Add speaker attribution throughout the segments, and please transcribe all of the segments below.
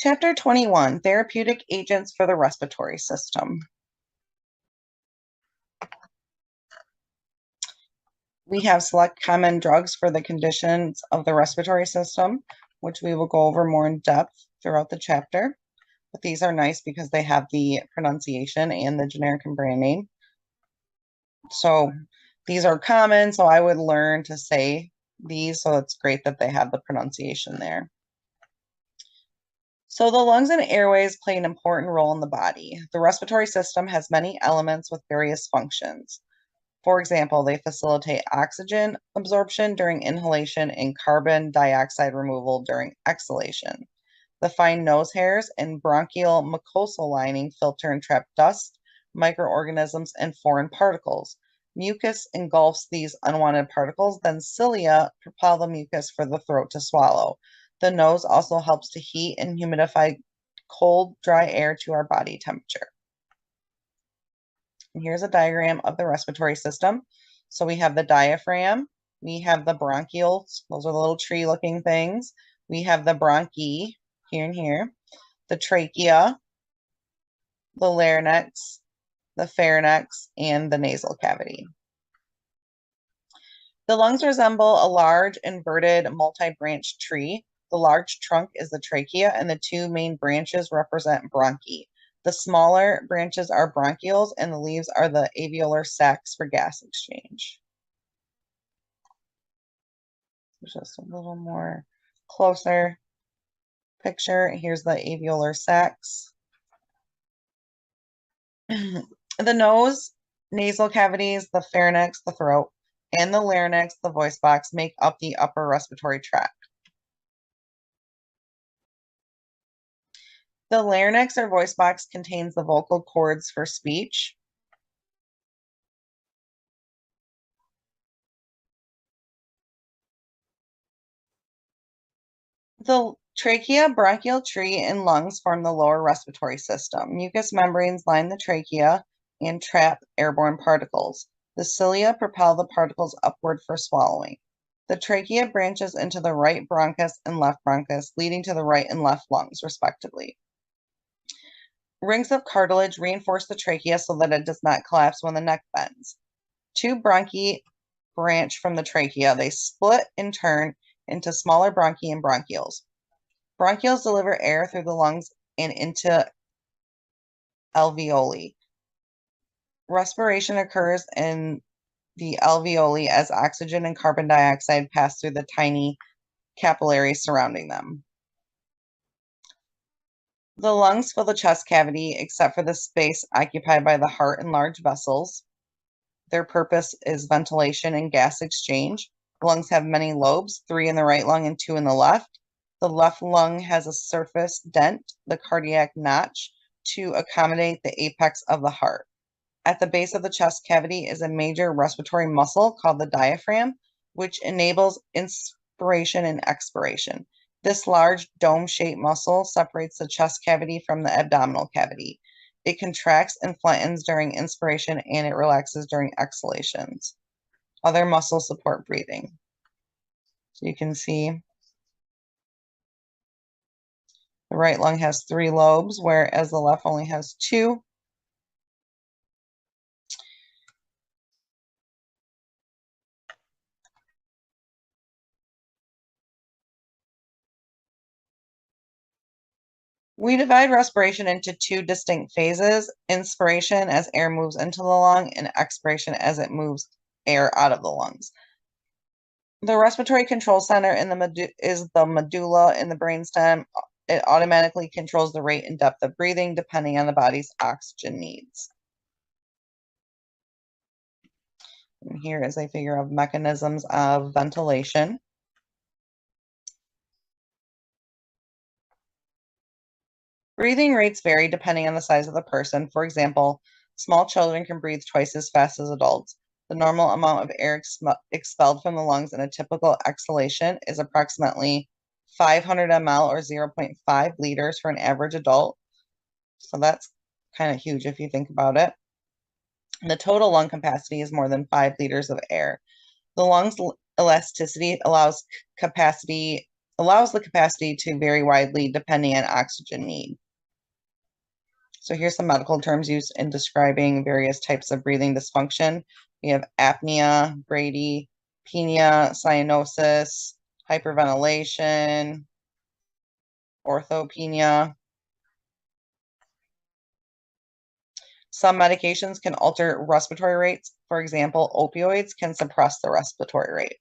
Speaker 1: Chapter 21, Therapeutic Agents for the Respiratory System. We have select common drugs for the conditions of the respiratory system, which we will go over more in depth throughout the chapter. But these are nice because they have the pronunciation and the generic and brand name. So these are common, so I would learn to say these, so it's great that they have the pronunciation there. So the lungs and airways play an important role in the body. The respiratory system has many elements with various functions. For example, they facilitate oxygen absorption during inhalation and carbon dioxide removal during exhalation. The fine nose hairs and bronchial mucosal lining filter and trap dust, microorganisms, and foreign particles. Mucus engulfs these unwanted particles, then cilia propel the mucus for the throat to swallow. The nose also helps to heat and humidify cold, dry air to our body temperature. And here's a diagram of the respiratory system. So we have the diaphragm, we have the bronchioles, those are the little tree-looking things. We have the bronchi, here and here, the trachea, the larynx, the pharynx, and the nasal cavity. The lungs resemble a large inverted multi-branched tree. The large trunk is the trachea, and the two main branches represent bronchi. The smaller branches are bronchioles, and the leaves are the alveolar sacs for gas exchange. Just a little more closer picture. Here's the alveolar sacs. The nose, nasal cavities, the pharynx, the throat, and the larynx, the voice box, make up the upper respiratory tract. The larynx or voice box contains the vocal cords for speech. The trachea, bronchial tree, and lungs form the lower respiratory system. Mucous membranes line the trachea and trap airborne particles. The cilia propel the particles upward for swallowing. The trachea branches into the right bronchus and left bronchus, leading to the right and left lungs, respectively. Rings of cartilage reinforce the trachea so that it does not collapse when the neck bends. Two bronchi branch from the trachea. They split in turn into smaller bronchi and bronchioles. Bronchioles deliver air through the lungs and into alveoli. Respiration occurs in the alveoli as oxygen and carbon dioxide pass through the tiny capillaries surrounding them. The lungs fill the chest cavity except for the space occupied by the heart and large vessels. Their purpose is ventilation and gas exchange. The lungs have many lobes, 3 in the right lung and 2 in the left. The left lung has a surface dent, the cardiac notch, to accommodate the apex of the heart. At the base of the chest cavity is a major respiratory muscle called the diaphragm, which enables inspiration and expiration. This large dome-shaped muscle separates the chest cavity from the abdominal cavity. It contracts and flattens during inspiration and it relaxes during exhalations. Other muscles support breathing. So you can see the right lung has 3 lobes, whereas the left only has 2. We divide respiration into 2 distinct phases: inspiration as air moves into the lung and expiration as it moves air out of the lungs. The respiratory control center is the medulla in the brainstem. It automatically controls the rate and depth of breathing depending on the body's oxygen needs. And here is a figure of mechanisms of ventilation. Breathing rates vary depending on the size of the person. For example, small children can breathe twice as fast as adults. The normal amount of air expelled from the lungs in a typical exhalation is approximately 500 ml or 0.5 liters for an average adult. So that's kind of huge if you think about it. The total lung capacity is more than 5 liters of air. The lungs' elasticity allows capacity allows the capacity to vary widely depending on oxygen need. So here's some medical terms used in describing various types of breathing dysfunction. We have apnea, bradypnea, cyanosis, hyperventilation, orthopnea. Some medications can alter respiratory rates. For example, opioids can suppress the respiratory rate.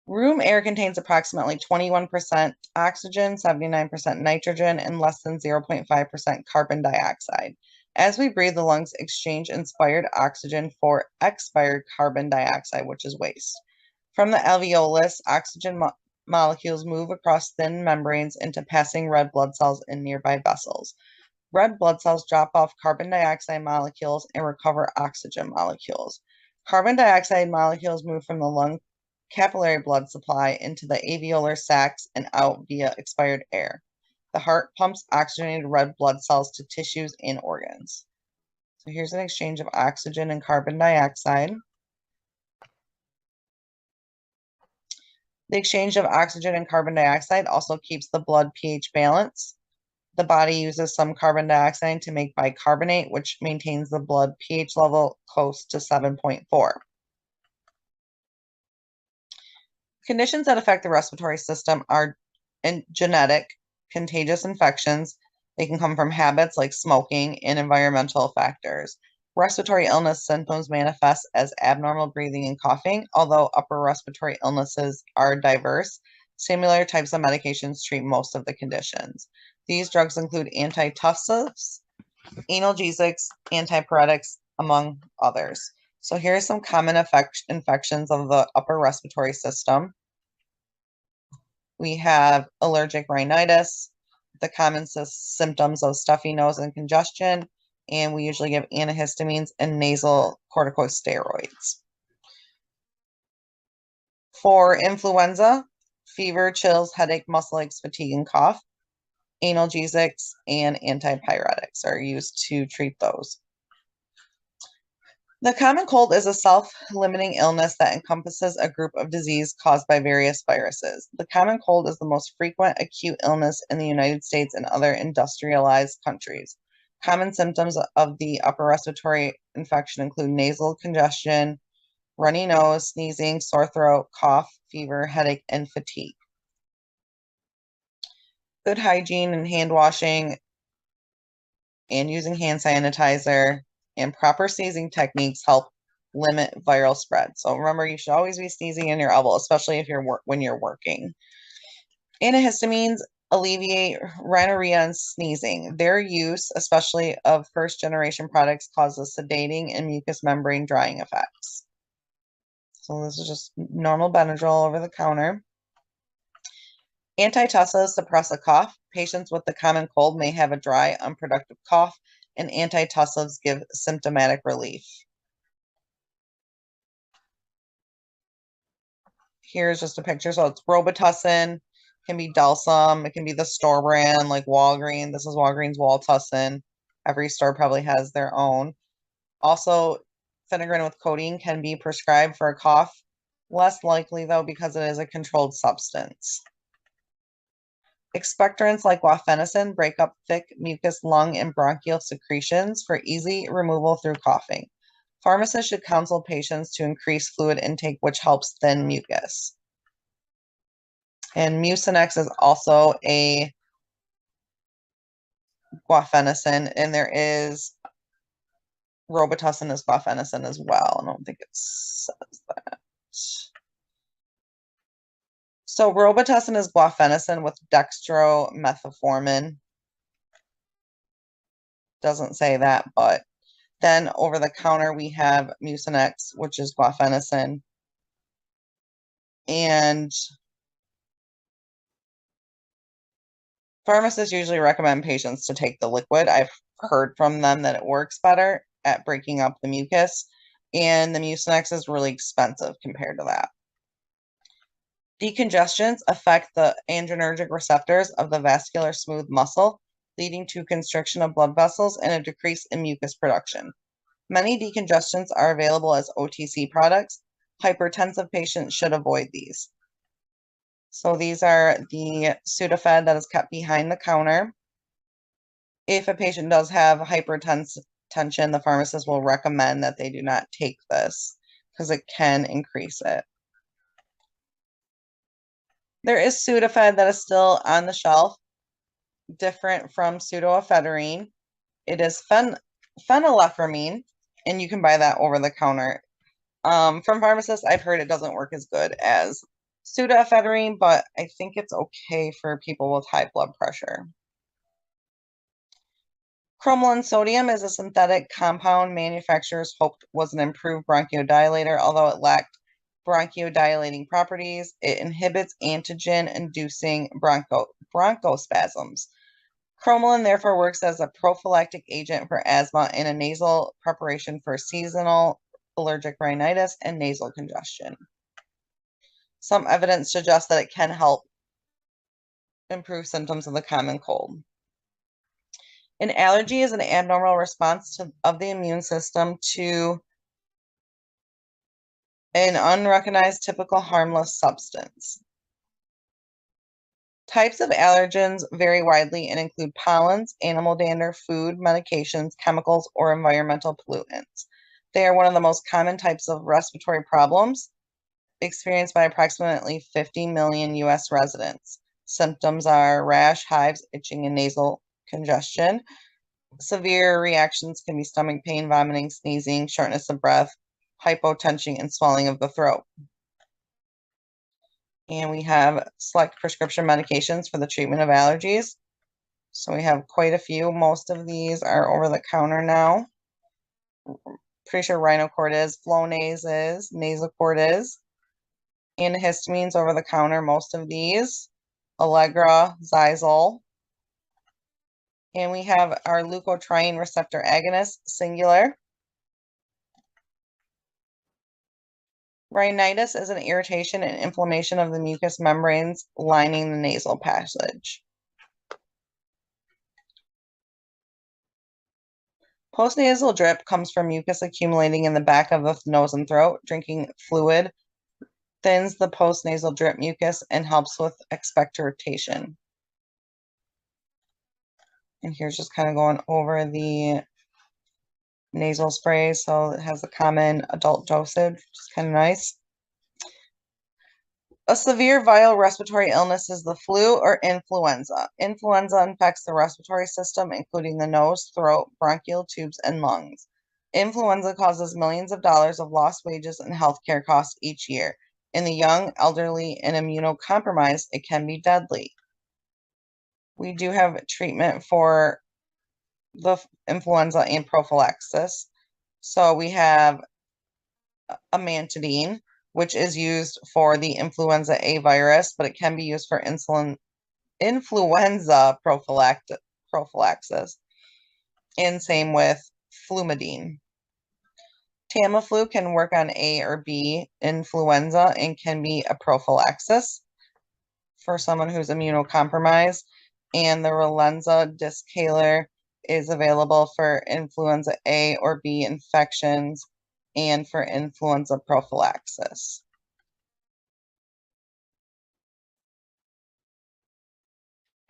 Speaker 1: Room air contains approximately 21% oxygen, 79% nitrogen, and less than 0.5% carbon dioxide. As we breathe, the lungs exchange inspired oxygen for expired carbon dioxide, which is waste. From the alveolus, oxygen molecules move across thin membranes into passing red blood cells in nearby vessels. Red blood cells drop off carbon dioxide molecules and recover oxygen molecules. Carbon dioxide molecules move from the lung capillary blood supply into the alveolar sacs and out via expired air. The heart pumps oxygenated red blood cells to tissues and organs. So here's an exchange of oxygen and carbon dioxide. The exchange of oxygen and carbon dioxide also keeps the blood pH balance. The body uses some carbon dioxide to make bicarbonate, which maintains the blood pH level close to 7.4. Conditions that affect the respiratory system are genetic, contagious infections. They can come from habits like smoking and environmental factors. Respiratory illness symptoms manifest as abnormal breathing and coughing, although upper respiratory illnesses are diverse. Similar types of medications treat most of the conditions. These drugs include antitussives, analgesics, antipyretics, among others. So here are some common infections of the upper respiratory system. We have allergic rhinitis, the common symptoms of stuffy nose and congestion, and we usually give antihistamines and nasal corticosteroids. For influenza, fever, chills, headache, muscle aches, fatigue, and cough, analgesics and antipyretics are used to treat those. The common cold is a self-limiting illness that encompasses a group of disease caused by various viruses. The common cold is the most frequent acute illness in the United States and other industrialized countries. Common symptoms of the upper respiratory infection include nasal congestion, runny nose, sneezing, sore throat, cough, fever, headache, and fatigue. Good hygiene and hand washing and using hand sanitizer and proper sneezing techniques help limit viral spread. So remember, you should always be sneezing in your elbow, especially if when you're working. Antihistamines alleviate rhinorrhea and sneezing. Their use, especially of first-generation products, causes sedating and mucous membrane drying effects. So this is just normal Benadryl over the counter. Antitussives suppress a cough. Patients with the common cold may have a dry, unproductive cough, and antitussives give symptomatic relief. Here's just a picture. So it's Robitussin, it can be Delsum, it can be the store brand like Walgreens. This is Walgreens Welltussin. Every store probably has their own. Also, Phenergan with codeine can be prescribed for a cough. Less likely though because it is a controlled substance. Expectorants like guaifenesin break up thick mucus lung and bronchial secretions for easy removal through coughing. Pharmacists should counsel patients to increase fluid intake, which helps thin mucus. And Mucinex is also a guaifenesin, and there is Robitussin is guaifenesin as well. I don't think it says that. So Robitussin is guaifenesin with dextromethamphetamine. Doesn't say that, but then over the counter we have Mucinex, which is guaifenesin. And pharmacists usually recommend patients to take the liquid. I've heard from them that it works better at breaking up the mucus, and the Mucinex is really expensive compared to that. Decongestants affect the adrenergic receptors of the vascular smooth muscle, leading to constriction of blood vessels and a decrease in mucus production. Many decongestants are available as OTC products. Hypertensive patients should avoid these. So these are the Sudafed that is kept behind the counter. If a patient does have hypertension, the pharmacist will recommend that they do not take this because it can increase it. There is Sudafed that is still on the shelf, different from pseudoephedrine. It is phenylephrine, and you can buy that over the counter. From pharmacists, I've heard it doesn't work as good as pseudoephedrine, but I think it's okay for people with high blood pressure. Cromolyn sodium is a synthetic compound manufacturers hoped was an improved bronchodilator, although it lacked bronchodilating properties. It inhibits antigen-inducing bronchospasms. Cromolyn therefore works as a prophylactic agent for asthma and a nasal preparation for seasonal allergic rhinitis and nasal congestion. Some evidence suggests that it can help improve symptoms of the common cold. An allergy is an abnormal response of the immune system to an unrecognized typical harmless substance. Types of allergens vary widely and include pollens, animal dander, food, medications, chemicals, or environmental pollutants. They are one of the most common types of respiratory problems experienced by approximately 50 million U.S. residents. Symptoms are rash, hives, itching, and nasal congestion. Severe reactions can be stomach pain, vomiting, sneezing, shortness of breath, hypotension, and swelling of the throat. And we have select prescription medications for the treatment of allergies. So we have quite a few. Most of these are over the counter now. Pretty sure Rhinocort is, Flonase is, Nasacort is. Antihistamines over the counter, most of these. Allegra, Xyzal. And we have our leukotriene receptor agonist, singular. Rhinitis is an irritation and inflammation of the mucous membranes lining the nasal passage. Postnasal drip comes from mucus accumulating in the back of the nose and throat. Drinking fluid thins the postnasal drip mucus and helps with expectoration. And here's just kind of going over the nasal spray. So it has the common adult dosage, which is kind of nice. A severe viral respiratory illness is the flu or influenza. Influenza infects the respiratory system, including the nose, throat, bronchial tubes, and lungs. Influenza causes millions of dollars of lost wages and healthcare costs each year. In the young, elderly, and immunocompromised, it can be deadly. We do have treatment for the influenza and prophylaxis. So we have amantadine, which is used for the influenza A virus, but it can be used for influenza prophylaxis. And same with Flumidine. Tamiflu can work on A or B influenza and can be a prophylaxis for someone who's immunocompromised. And the Relenza Discaler is available for influenza A or B infections and for influenza prophylaxis.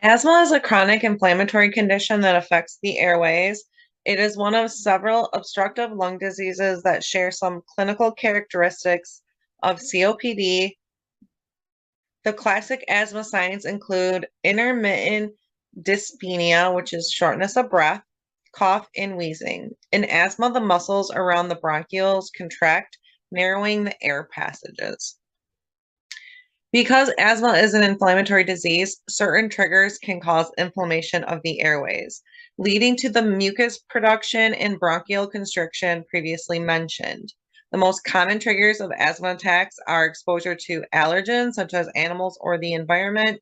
Speaker 1: Asthma is a chronic inflammatory condition that affects the airways. It is one of several obstructive lung diseases that share some clinical characteristics of COPD. The classic asthma signs include intermittent dyspnea, which is shortness of breath, cough, and wheezing. In asthma, the muscles around the bronchioles contract, narrowing the air passages. Because asthma is an inflammatory disease, certain triggers can cause inflammation of the airways, leading to the mucus production and bronchial constriction previously mentioned. The most common triggers of asthma attacks are exposure to allergens, such as animals or the environment,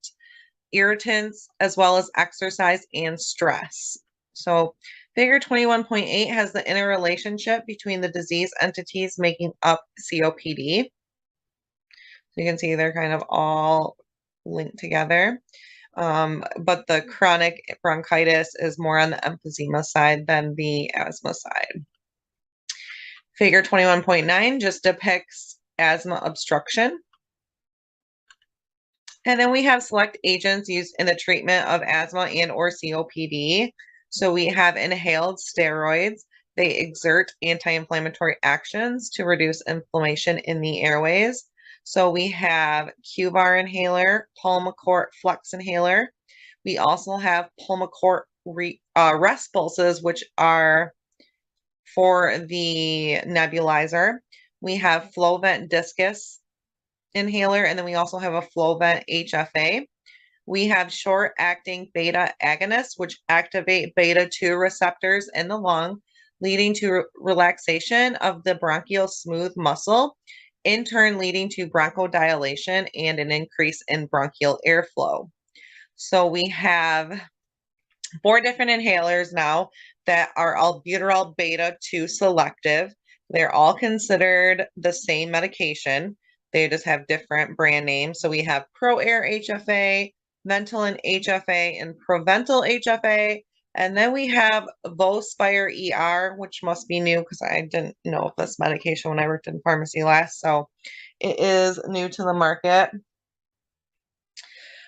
Speaker 1: irritants, as well as exercise and stress. So figure 21.8 has the interrelationship between the disease entities making up COPD. So you can see they're kind of all linked together. But the chronic bronchitis is more on the emphysema side than the asthma side. Figure 21.9 just depicts asthma obstruction. And then we have select agents used in the treatment of asthma and or COPD. So we have inhaled steroids. They exert anti-inflammatory actions to reduce inflammation in the airways. So we have Q-bar inhaler, Pulmicort Flex inhaler. We also have Pulmicort rest pulses, which are for the nebulizer. We have Flovent discus inhaler, and then we also have a Flovent HFA. We have short-acting beta agonists, which activate beta 2 receptors in the lung, leading to relaxation of the bronchial smooth muscle, in turn leading to bronchodilation and an increase in bronchial airflow. So we have 4 different inhalers now that are albuterol beta 2 selective. They're all considered the same medication. They just have different brand names. So we have ProAir HFA, Ventolin HFA, and Proventil HFA. And then we have Vospire ER, which must be new because I didn't know of this medication when I worked in pharmacy last. So it is new to the market.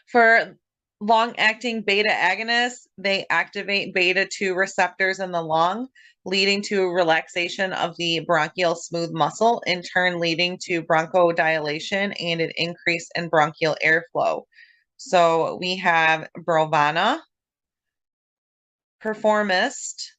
Speaker 1: For long-acting beta agonists, they activate beta 2 receptors in the lung, leading to relaxation of the bronchial smooth muscle, in turn leading to bronchodilation and an increase in bronchial airflow. So we have Brovana, Performist,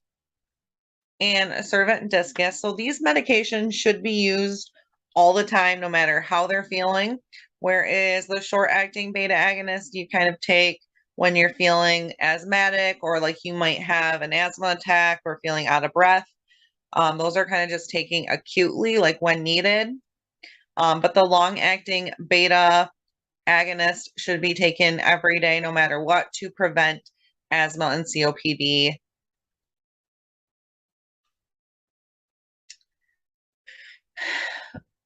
Speaker 1: and Servant Discus. So these medications should be used all the time, no matter how they're feeling. Whereas the short-acting beta agonist you kind of take when you're feeling asthmatic or like you might have an asthma attack or feeling out of breath. Those are kind of just taking acutely, like when needed. But the long-acting beta agonist should be taken every day, no matter what, to prevent asthma and COPD.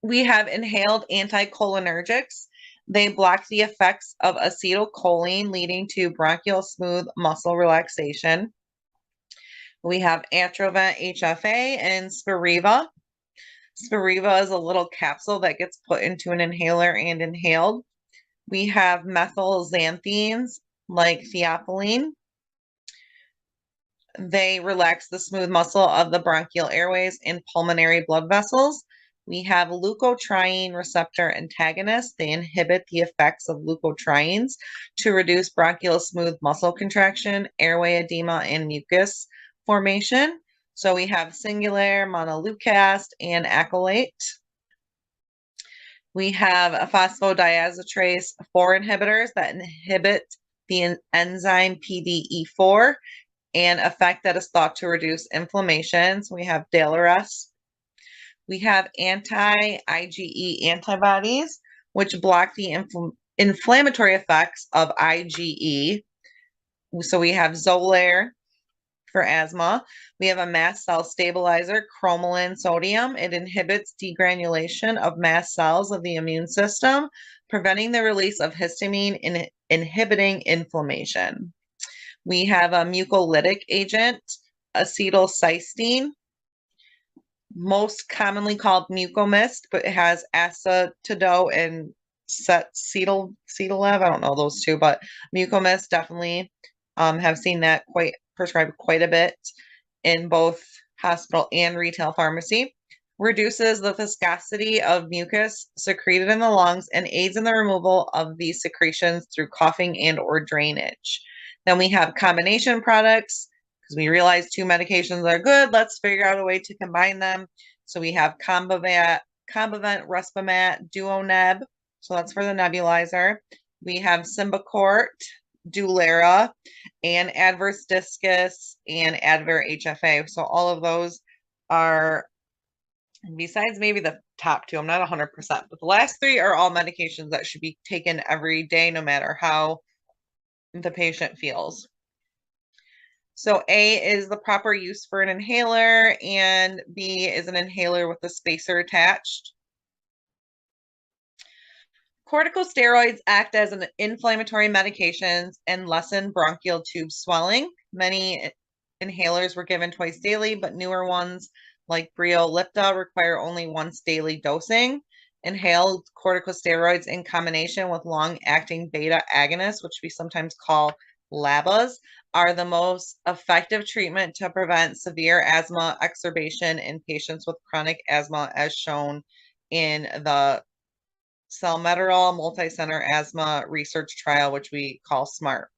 Speaker 1: We have inhaled anticholinergics. They block the effects of acetylcholine, leading to bronchial smooth muscle relaxation. We have Atrovent HFA and Spiriva. Spiriva is a little capsule that gets put into an inhaler and inhaled. We have methylxanthines like theophylline. They relax the smooth muscle of the bronchial airways and pulmonary blood vessels. We have leukotriene receptor antagonists. They inhibit the effects of leukotrienes to reduce bronchial smooth muscle contraction, airway edema, and mucus formation. So we have Singulair, Montelukast, and Accolate. We have a phosphodiesterase 4 inhibitors that inhibit the enzyme PDE4, an effect that is thought to reduce inflammation. So we have Daliresp. We have anti-IgE antibodies, which block the inflammatory effects of IgE. So we have Xolair for asthma. We have a mast cell stabilizer, cromolyn sodium. It inhibits degranulation of mast cells of the immune system, preventing the release of histamine and inhibiting inflammation. We have a mucolytic agent, acetylcysteine, most commonly called Mucomyst, but it has acetido and cetalev. I don't know those two, but Mucomyst definitely have seen that prescribed quite a bit in both hospital and retail pharmacy. Reduces the viscosity of mucus secreted in the lungs and aids in the removal of these secretions through coughing and or drainage. Then we have combination products because we realize 2 medications are good. Let's figure out a way to combine them. So we have Combivent, Respimat, Duoneb. So that's for the nebulizer. We have Symbicort, Dulera, and Adverse Discus, and Advair HFA. So all of those are, besides maybe the top 2, I'm not 100%, but the last 3 are all medications that should be taken every day, no matter how the patient feels. So A is the proper use for an inhaler, and B is an inhaler with a spacer attached. Corticosteroids act as an inflammatory medications and lessen bronchial tube swelling. Many inhalers were given twice daily, but newer ones like Briolipta require only once daily dosing. Inhaled corticosteroids in combination with long-acting beta agonists, which we sometimes call LABAs, are the most effective treatment to prevent severe asthma exacerbation in patients with chronic asthma, as shown in the salmeterol multi-center asthma research trial, which we call SMART.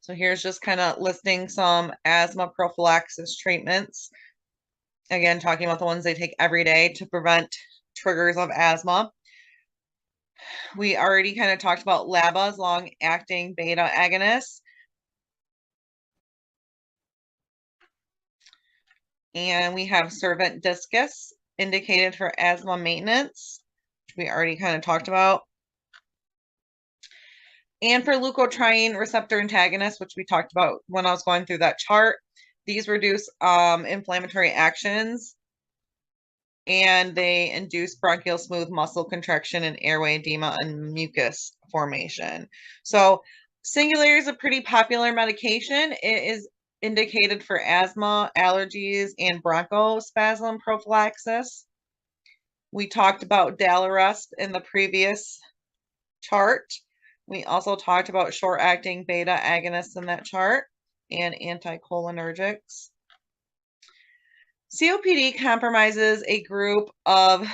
Speaker 1: So here's just kind of listing some asthma prophylaxis treatments. Again, talking about the ones they take every day to prevent triggers of asthma. We already kind of talked about LABAs, long-acting beta agonists. And we have Servant Discus, indicated for asthma maintenance, which we already kind of talked about. And for leukotriene receptor antagonists, which we talked about when I was going through that chart, these reduce inflammatory actions, and they induce bronchial smooth muscle contraction and airway edema and mucus formation. So Singulair is a pretty popular medication. It is indicated for asthma, allergies, and bronchospasm prophylaxis. We talked about Daliresp in the previous chart. We also talked about short-acting beta agonists in that chart and anticholinergics. COPD comprises a group of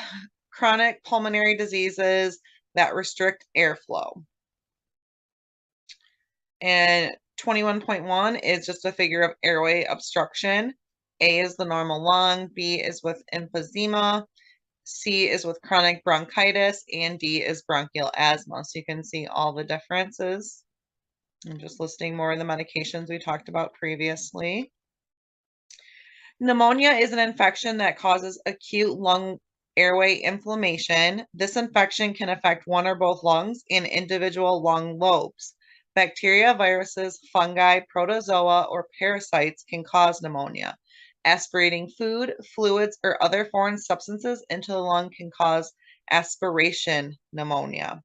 Speaker 1: chronic pulmonary diseases that restrict airflow. And 21.1 is just a figure of airway obstruction. A is the normal lung, B is with emphysema, C is with chronic bronchitis, and D is bronchial asthma. So you can see all the differences. I'm just listing more of the medications we talked about previously. Pneumonia is an infection that causes acute lung airway inflammation. This infection can affect one or both lungs and individual lung lobes. Bacteria, viruses, fungi, protozoa, or parasites can cause pneumonia. Aspirating food, fluids, or other foreign substances into the lung can cause aspiration pneumonia.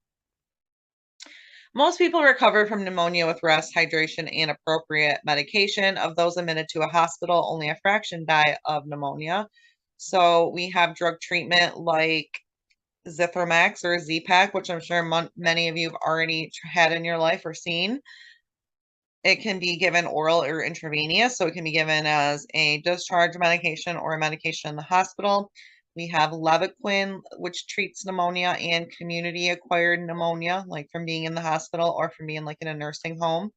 Speaker 1: Most people recover from pneumonia with rest, hydration, and appropriate medication. Of those admitted to a hospital, only a fraction die of pneumonia. So we have drug treatment like Zithromax or Z-Pak, which I'm sure many of you have already had in your life or seen. It can be given oral or intravenous, so it can be given as a discharge medication or a medication in the hospital. We have Levaquin, which treats pneumonia and community-acquired pneumonia, like from being in the hospital or from being like in a nursing home.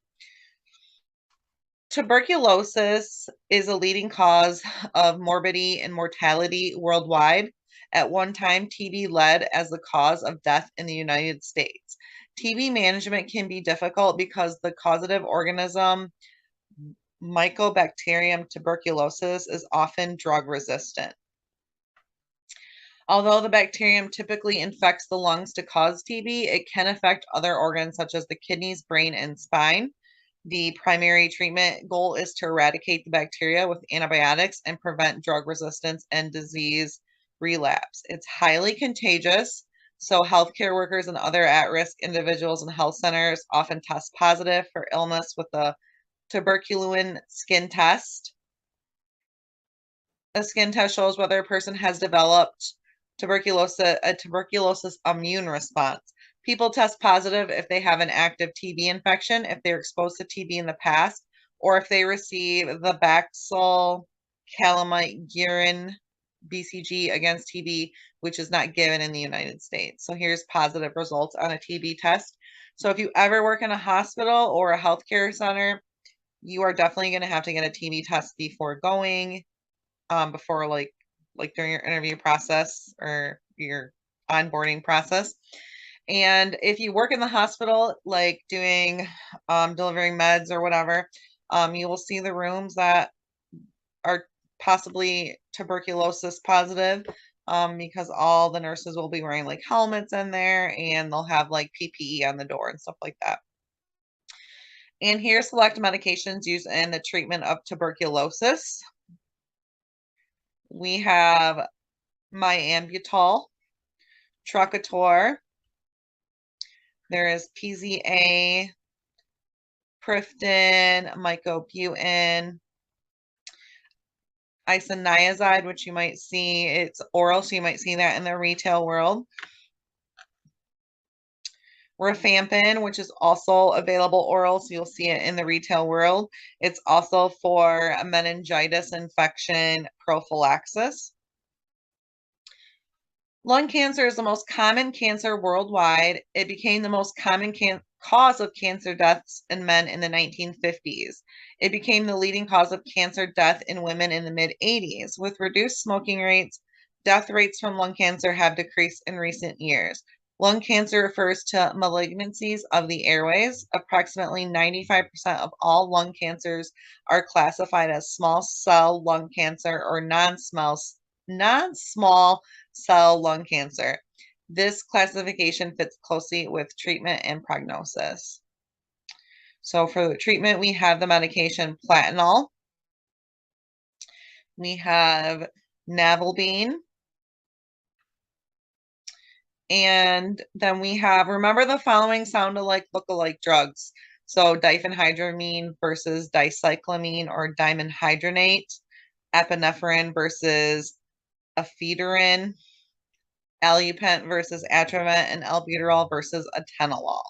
Speaker 1: Tuberculosis is a leading cause of morbidity and mortality worldwide. At one time, TB led as the cause of death in the United States. TB management can be difficult because the causative organism, Mycobacterium tuberculosis, is often drug resistant. Although the bacterium typically infects the lungs to cause TB, it can affect other organs such as the kidneys, brain, and spine. The primary treatment goal is to eradicate the bacteria with antibiotics and prevent drug resistance and disease relapse. It's highly contagious, so healthcare workers and other at-risk individuals in health centers often test positive for illness with the tuberculin skin test. A skin test shows whether a person has developed a tuberculosis immune response. People test positive if they have an active TB infection, if they're exposed to TB in the past, or if they receive the Bacillus calamite guerin BCG against TB, which is not given in the United States. So here's positive results on a TB test. So if you ever work in a hospital or a healthcare center, you are definitely going to have to get a TB test before going, before like during your interview process or your onboarding process. And if you work in the hospital, like doing delivering meds or whatever, you will see the rooms that are possibly tuberculosis positive, because all the nurses will be wearing like helmets in there, and they'll have like PPE on the door and stuff like that. And here's select medications used in the treatment of tuberculosis. We have myambutol, Trocator. There is PZA, Prifton, mycobutin, Isoniazid, which you might see, it's oral, so you might see that in the retail world. Rifampin, which is also available oral, so you'll see it in the retail world. It's also for meningitis infection prophylaxis. Lung cancer is the most common cancer worldwide. It became the most common cause of cancer deaths in men in the 1950s. It became the leading cause of cancer death in women in the mid-80s. With reduced smoking rates, death rates from lung cancer have decreased in recent years. Lung cancer refers to malignancies of the airways. Approximately 95% of all lung cancers are classified as small cell lung cancer or non-small cell lung cancer. This classification fits closely with treatment and prognosis. So for the treatment, we have the medication platinol. We have navalbine. And then we have, remember the following sound alike, look alike drugs. So diphenhydramine versus dicyclamine or dimenhydrinate, epinephrine versus ephedrine, Alupent versus Atrovent, and albuterol versus atenolol.